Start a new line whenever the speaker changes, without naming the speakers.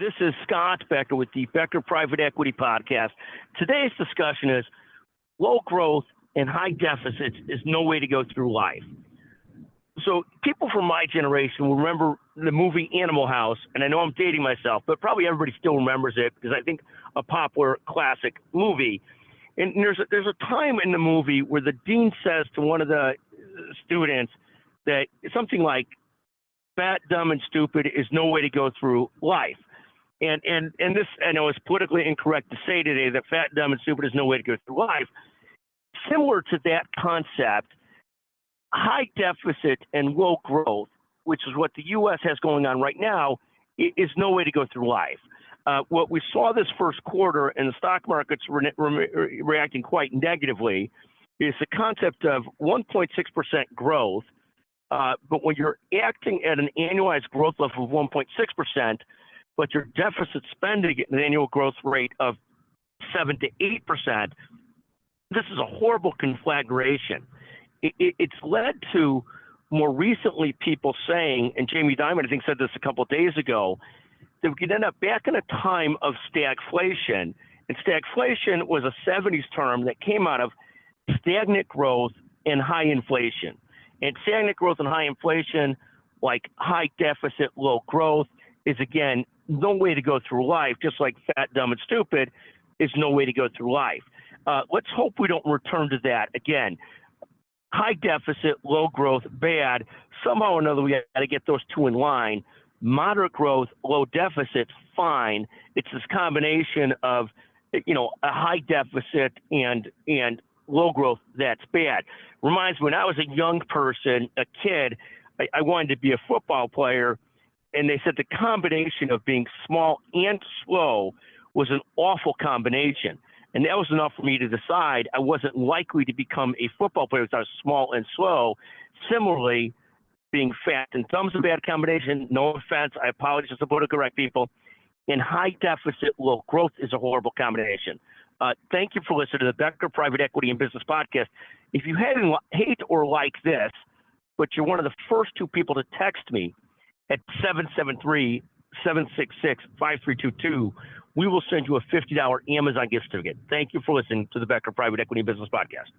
This is Scott Becker with the Becker Private Equity Podcast. Today's discussion is low growth and high deficits is no way to go through life. So people from my generation will remember the movie Animal House, and I know I'm dating myself, but probably everybody still remembers it because I think a popular classic movie. And there's a time in the movie where the dean says to one of the students that something like fat, dumb, and stupid is no way to go through life. And this, I know, is politically incorrect to say today that fat, dumb, and stupid is no way to go through life. Similar to that concept, high deficit and low growth, which is what the U.S. has going on right now, is no way to go through life. What we saw this first quarter, and the stock markets reacting quite negatively, is the concept of 1.6% growth. But when you're acting at an annualized growth level of 1.6%, but your deficit spending at an annual growth rate of 7 to 8%, this is a horrible conflagration. It's led to more recently people saying, and Jamie Dimon, I think, said this a couple of days ago, that we could end up back in a time of stagflation. And stagflation was a 70s term that came out of stagnant growth and high inflation. And stagnant growth and high inflation, like high deficit, low growth, is, again, no way to go through life, just like fat, dumb, and stupid is no way to go through life. Let's hope we don't return to that again. High deficit, low growth, bad. Somehow or another, we got to get those two in line. Moderate growth, low deficit, fine. It's this combination of, a high deficit and low growth that's bad. Reminds me, when I was a young person, a kid, I wanted to be a football player, and they said the combination of being small and slow was an awful combination. And that was enough for me to decide I wasn't likely to become a football player because I was small and slow. Similarly, being fat and dumb's a bad combination. No offense. I apologize to politically correct people. And high deficit, low growth is a horrible combination. Thank you for listening to the Becker Private Equity and Business Podcast. If you hate or like this, but you're one of the first two people to text me at 773-766-5322, we will send you a $50 Amazon gift certificate. Thank you for listening to the Becker Private Equity and Business Podcast.